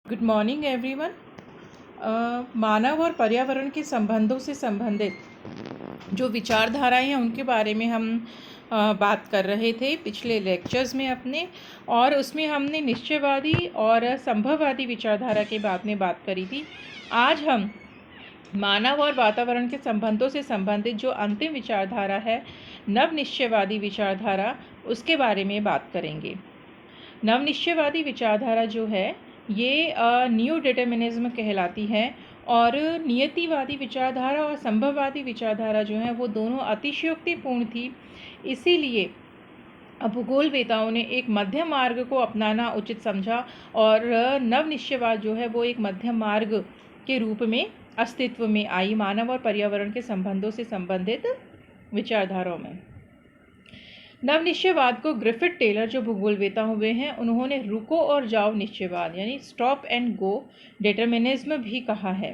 Good morning everyone. मानव और पर्यावरण के संबंधों से संबंधित जो विचारधाराएं हैं उनके बारे में हम बात कर रहे थे पिछले लेक्चर्स में अपने, और उसमें हमने निश्चयवादी और संभववादी विचारधारा के बारे में बात करी थी। आज हम मानव और वातावरण के संबंधों से संबंधित जो अंतिम विचारधारा है, नवनिश्चयवादी विचारधारा, उसके बारे में बात करेंगे। नवनिश्चयवादी विचारधारा जो है ये न्यू डिटर्मिनिज्म कहलाती है, और नियतिवादी विचारधारा और संभववादी विचारधारा जो है वो दोनों अतिशयोक्तिपूर्ण थी। इसीलिए भूगोलवेताओं ने एक मध्यम मार्ग को अपनाना उचित समझा, और नवनिश्चयवाद जो है वो एक मध्यम मार्ग के रूप में अस्तित्व में आई मानव और पर्यावरण के संबंधों से संबंधित विचारधाराओं में। नवनिश्चयवाद को ग्रिफिथ टेलर जो भूगोलवेता हुए हैं उन्होंने रुको और जाओ निश्चयवाद यानी स्टॉप एंड गो डिटर्मिनिज्म भी कहा है।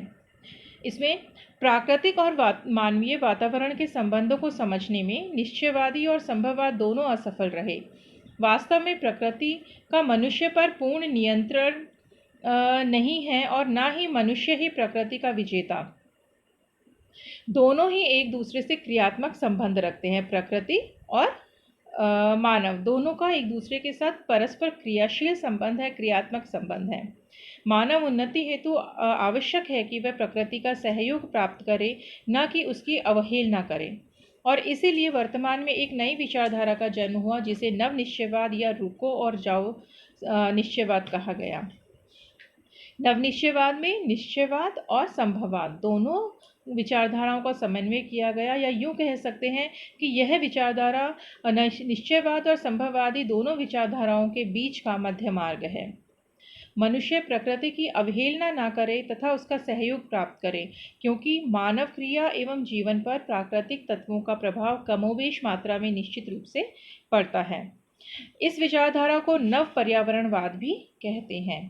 इसमें प्राकृतिक और मानवीय वातावरण के संबंधों को समझने में निश्चयवादी और संभववाद दोनों असफल रहे। वास्तव में प्रकृति का मनुष्य पर पूर्ण नियंत्रण नहीं है, और ना ही मनुष्य ही प्रकृति का विजेता। दोनों ही एक दूसरे से क्रियात्मक संबंध रखते हैं। प्रकृति और मानव दोनों का एक दूसरे के साथ परस्पर क्रियाशील संबंध है, क्रियात्मक संबंध है। मानव उन्नति हेतु आवश्यक है कि वह प्रकृति का सहयोग प्राप्त करे, न कि उसकी अवहेलना करे। और इसीलिए वर्तमान में एक नई विचारधारा का जन्म हुआ जिसे नवनिश्चयवाद या रुको और जाओ निश्चयवाद कहा गया। नवनिश्चयवाद में निश्चयवाद और संभववाद दोनों विचारधाराओं का समन्वय किया गया, या यूँ कह सकते हैं कि यह विचारधारा निश्चयवाद और संभववादी दोनों विचारधाराओं के बीच का मध्य मार्ग है। मनुष्य प्रकृति की अवहेलना न करे तथा उसका सहयोग प्राप्त करे, क्योंकि मानव क्रिया एवं जीवन पर प्राकृतिक तत्वों का प्रभाव कमोबेश मात्रा में निश्चित रूप से पड़ता है। इस विचारधारा को नव पर्यावरणवाद भी कहते हैं।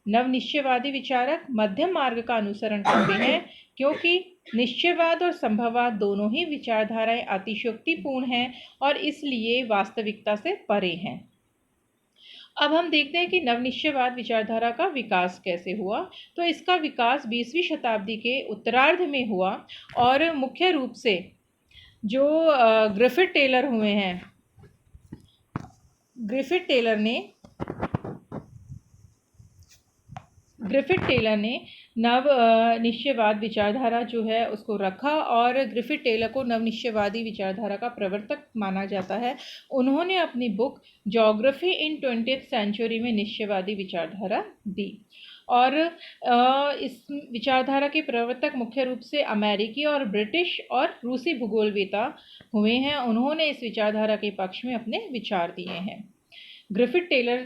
नवनिश्चयवादी विचारक मध्यम मार्ग का अनुसरण करते हैं, क्योंकि निश्चयवाद और संभववाद दोनों ही विचारधाराएं अतिशयोक्तिपूर्ण हैं और इसलिए वास्तविकता से परे हैं। अब हम देखते हैं कि नवनिश्चयवाद विचारधारा का विकास कैसे हुआ। तो इसका विकास 20वीं शताब्दी के उत्तरार्ध में हुआ, और मुख्य रूप से जो ग्रिफिथ टेलर हुए हैं, ग्रिफिथ टेलर ने नव निश्चयवाद विचारधारा जो है उसको रखा, और ग्रिफिथ टेलर को नवनिश्चयवादी विचारधारा का प्रवर्तक माना जाता है। उन्होंने अपनी बुक ज्योग्राफी इन 20th सेंचुरी में निश्चयवादी विचारधारा दी, और इस विचारधारा के प्रवर्तक मुख्य रूप से अमेरिकी और ब्रिटिश और रूसी भूगोलवेता हुए हैं। उन्होंने इस विचारधारा के पक्ष में अपने विचार दिए हैं। ग्रिफिथ टेलर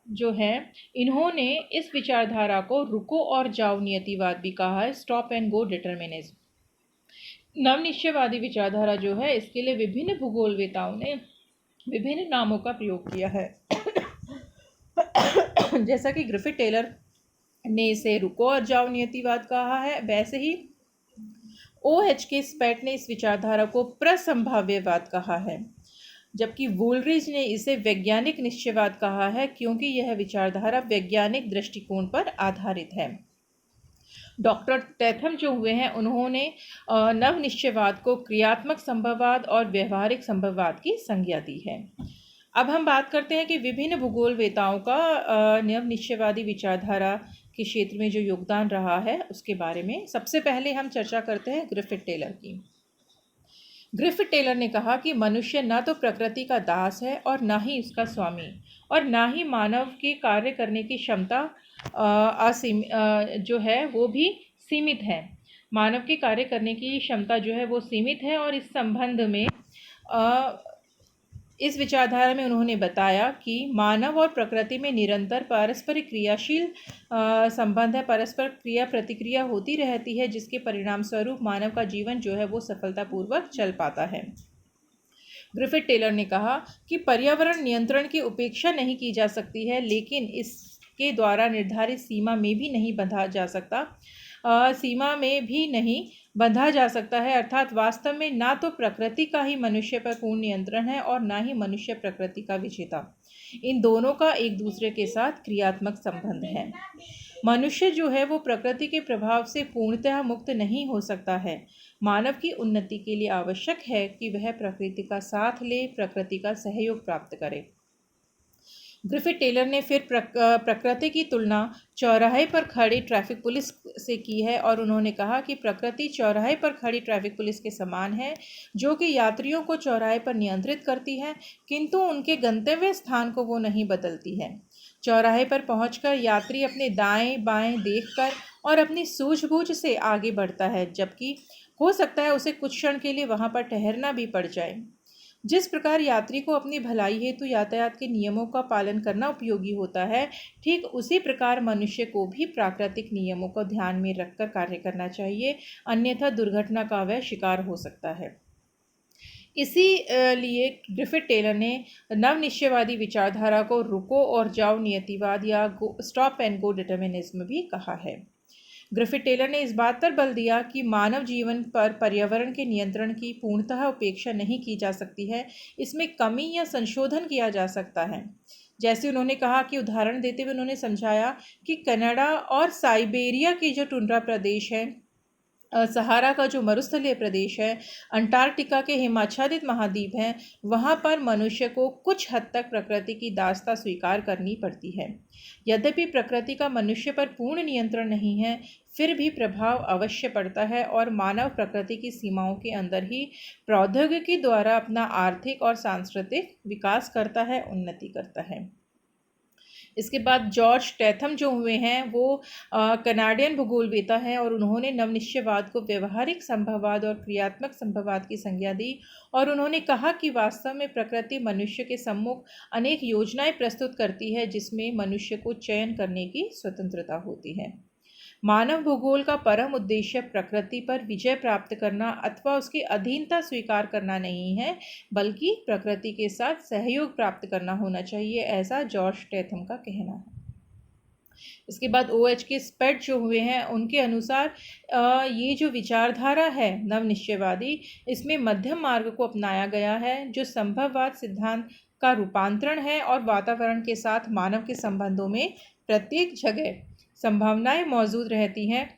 जो है इन्होंने इस विचारधारा को रुको और जाओ नियतिवाद भी कहा है, स्टॉप एंड गो डिटर्मिनिज्म। नवनिश्चयवादी विचारधारा जो है इसके लिए विभिन्न भूगोलवेताओं ने विभिन्न नामों का प्रयोग किया है। जैसा कि ग्रिफिथ टेलर ने इसे रुको और जाओ नियतिवाद कहा है, वैसे ही OHK स्पेट ने इस विचारधारा को प्रसंभाव्यवाद कहा है, जबकि वुलरिज ने इसे वैज्ञानिक निश्चयवाद कहा है, क्योंकि यह विचारधारा वैज्ञानिक दृष्टिकोण पर आधारित है। डॉक्टर टैथम जो हुए हैं उन्होंने नवनिश्चयवाद को क्रियात्मक संभववाद और व्यवहारिक संभववाद की संज्ञा दी है। अब हम बात करते हैं कि विभिन्न भूगोलवेताओं का नवनिश्चयवादी विचारधारा के क्षेत्र में जो योगदान रहा है उसके बारे में। सबसे पहले हम चर्चा करते हैं ग्रिफिथ टेलर की। ग्रिफिथ टेलर ने कहा कि मनुष्य न तो प्रकृति का दास है और ना ही उसका स्वामी, और ना ही मानव के कार्य करने की क्षमता जो है वो भी सीमित है। मानव के कार्य करने की क्षमता जो है वो सीमित है, और इस संबंध में इस विचारधारा में उन्होंने बताया कि मानव और प्रकृति में निरंतर पारस्परिक क्रियाशील संबंध है, परस्पर क्रिया प्रतिक्रिया होती रहती है, जिसके परिणाम स्वरूप मानव का जीवन जो है वो सफलतापूर्वक चल पाता है। ग्रिफिथ टेलर ने कहा कि पर्यावरण नियंत्रण की उपेक्षा नहीं की जा सकती है, लेकिन इसके द्वारा निर्धारित सीमा में भी नहीं बंधा जा सकता है, अर्थात वास्तव में ना तो प्रकृति का ही मनुष्य पर पूर्ण नियंत्रण है और ना ही मनुष्य प्रकृति का विजेता। इन दोनों का एक दूसरे के साथ क्रियात्मक संबंध है। मनुष्य जो है वो प्रकृति के प्रभाव से पूर्णतः मुक्त नहीं हो सकता है। मानव की उन्नति के लिए आवश्यक है कि वह प्रकृति का साथ ले, प्रकृति का सहयोग प्राप्त करे। ग्रिफिथ टेलर ने फिर प्रकृति की तुलना चौराहे पर खड़ी ट्रैफिक पुलिस से की है और उन्होंने कहा कि प्रकृति चौराहे पर खड़ी ट्रैफिक पुलिस के समान है, जो कि यात्रियों को चौराहे पर नियंत्रित करती है, किंतु उनके गंतव्य स्थान को वो नहीं बदलती है। चौराहे पर पहुंचकर यात्री अपने दाएं बाएं देखकर और अपनी सूझबूझ से आगे बढ़ता है, जबकि हो सकता है उसे कुछ क्षण के लिए वहां पर ठहरना भी पड़ जाए। जिस प्रकार यात्री को अपनी भलाई हेतु यातायात के नियमों का पालन करना उपयोगी होता है, ठीक उसी प्रकार मनुष्य को भी प्राकृतिक नियमों को ध्यान में रखकर कार्य करना चाहिए, अन्यथा दुर्घटना का वह शिकार हो सकता है। इसी लिए ग्रिफिथ टेलर ने नवनिश्चयवादी विचारधारा को रुको और जाओ नियतिवाद या स्टॉप एंड गो डिटर्मिनिज्म भी कहा है। ग्रिफिथ टेलर ने इस बात पर बल दिया कि मानव जीवन पर पर्यावरण के नियंत्रण की पूर्णतः उपेक्षा नहीं की जा सकती है, इसमें कमी या संशोधन किया जा सकता है। जैसे उन्होंने कहा कि उदाहरण देते हुए उन्होंने समझाया कि कनाडा और साइबेरिया के जो टुंड्रा प्रदेश है, सहारा का जो मरुस्थलीय प्रदेश है, अंटार्कटिका के हिमाच्छादित महाद्वीप हैं, वहाँ पर मनुष्य को कुछ हद तक प्रकृति की दासता स्वीकार करनी पड़ती है। यद्यपि प्रकृति का मनुष्य पर पूर्ण नियंत्रण नहीं है, फिर भी प्रभाव अवश्य पड़ता है और मानव प्रकृति की सीमाओं के अंदर ही प्रौद्योगिकी द्वारा अपना आर्थिक और सांस्कृतिक विकास करता है, उन्नति करता है। इसके बाद जॉर्ज स्टैथम जो हुए हैं वो कनाडियन भूगोलवेता हैं और उन्होंने नवनिश्चयवाद को व्यवहारिक संभववाद और क्रियात्मक संभववाद की संज्ञा दी और उन्होंने कहा कि वास्तव में प्रकृति मनुष्य के सम्मुख अनेक योजनाएं प्रस्तुत करती है, जिसमें मनुष्य को चयन करने की स्वतंत्रता होती है। मानव भूगोल का परम उद्देश्य प्रकृति पर विजय प्राप्त करना अथवा उसकी अधीनता स्वीकार करना नहीं है, बल्कि प्रकृति के साथ सहयोग प्राप्त करना होना चाहिए, ऐसा जॉर्ज स्टैथम का कहना है। इसके बाद OH के स्पेट जो हुए हैं उनके अनुसार ये जो विचारधारा है नवनिश्चयवादी, इसमें मध्यम मार्ग को अपनाया गया है, जो संभववाद सिद्धांत का रूपांतरण है और वातावरण के साथ मानव के संबंधों में प्रत्येक जगह संभावनाएं मौजूद रहती हैं।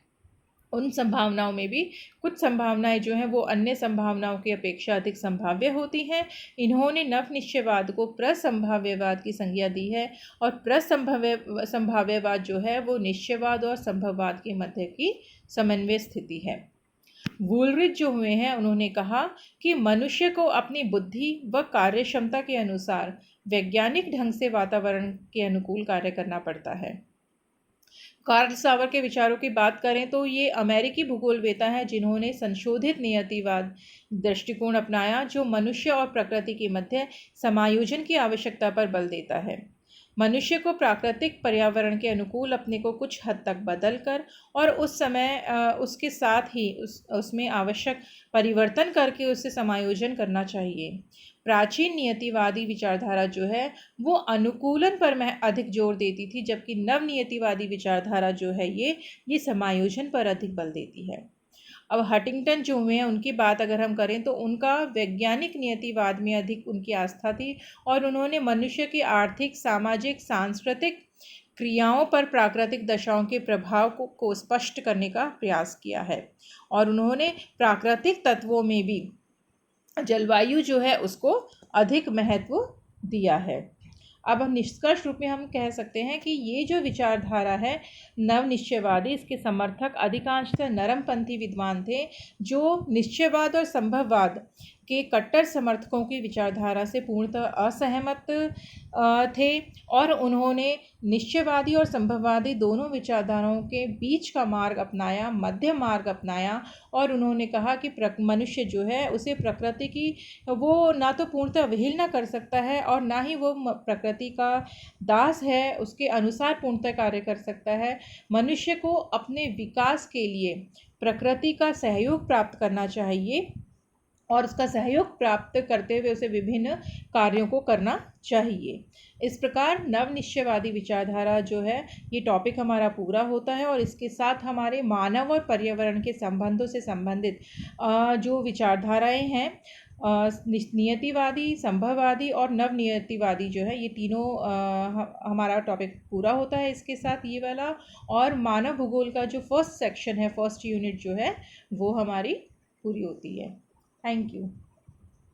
उन संभावनाओं में भी कुछ संभावनाएं जो हैं वो अन्य संभावनाओं की अपेक्षा अधिक संभाव्य होती हैं। इन्होंने नवनिश्चयवाद को प्रसंभाव्यवाद की संज्ञा दी है और प्रसंभाव्यवाद जो है वो निश्चयवाद और संभववाद के मध्य की समन्वय स्थिति है। वूलरिच जो हुए हैं उन्होंने कहा कि मनुष्य को अपनी बुद्धि व कार्य क्षमता के अनुसार वैज्ञानिक ढंग से वातावरण के अनुकूल कार्य करना पड़ता है। कार्ल सावर के विचारों की बात करें तो ये अमेरिकी भूगोलवेता हैं जिन्होंने संशोधित नियतिवाद दृष्टिकोण अपनाया, जो मनुष्य और प्रकृति के मध्य समायोजन की आवश्यकता पर बल देता है। मनुष्य को प्राकृतिक पर्यावरण के अनुकूल अपने को कुछ हद तक बदल कर और उस समय उसके साथ ही उसमें आवश्यक परिवर्तन करके उससे समायोजन करना चाहिए। प्राचीन नियतिवादी विचारधारा जो है वो अनुकूलन पर अधिक जोर देती थी, जबकि नवनियतिवादी विचारधारा जो है ये समायोजन पर अधिक बल देती है। अब हटिंगटन जो हुए हैं उनकी बात अगर हम करें तो उनका वैज्ञानिक नियतिवाद में अधिक उनकी आस्था थी और उन्होंने मनुष्य की आर्थिक, सामाजिक, सांस्कृतिक क्रियाओं पर प्राकृतिक दशाओं के प्रभाव को स्पष्ट करने का प्रयास किया है और उन्होंने प्राकृतिक तत्वों में भी जलवायु जो है उसको अधिक महत्व दिया है। अब हम निष्कर्ष रूप में हम कह सकते हैं कि ये जो विचारधारा है नवनिश्चयवादी, इसके समर्थक अधिकांशतः नरमपंथी विद्वान थे जो निश्चयवाद और संभववाद के कट्टर समर्थकों की विचारधारा से पूर्णतः असहमत थे और उन्होंने निश्चयवादी और संभववादी दोनों विचारधाराओं के बीच का मार्ग अपनाया, मध्य मार्ग अपनाया और उन्होंने कहा कि मनुष्य जो है उसे प्रकृति की वो ना तो पूर्णतः अवहेलना कर सकता है और ना ही वो प्रकृति का दास है, उसके अनुसार पूर्णतः कार्य कर सकता है। मनुष्य को अपने विकास के लिए प्रकृति का सहयोग प्राप्त करना चाहिए और उसका सहयोग प्राप्त करते हुए उसे विभिन्न कार्यों को करना चाहिए। इस प्रकार नवनिश्चयवादी विचारधारा जो है, ये टॉपिक हमारा पूरा होता है और इसके साथ हमारे मानव और पर्यावरण के संबंधों से संबंधित जो विचारधाराएं हैं, नियतिवादी, संभववादी और नवनियतिवादी जो है, ये तीनों हमारा टॉपिक पूरा होता है इसके साथ ये वाला। और मानव भूगोल का जो फर्स्ट सेक्शन है, फर्स्ट यूनिट जो है, वो हमारी पूरी होती है। Thank you.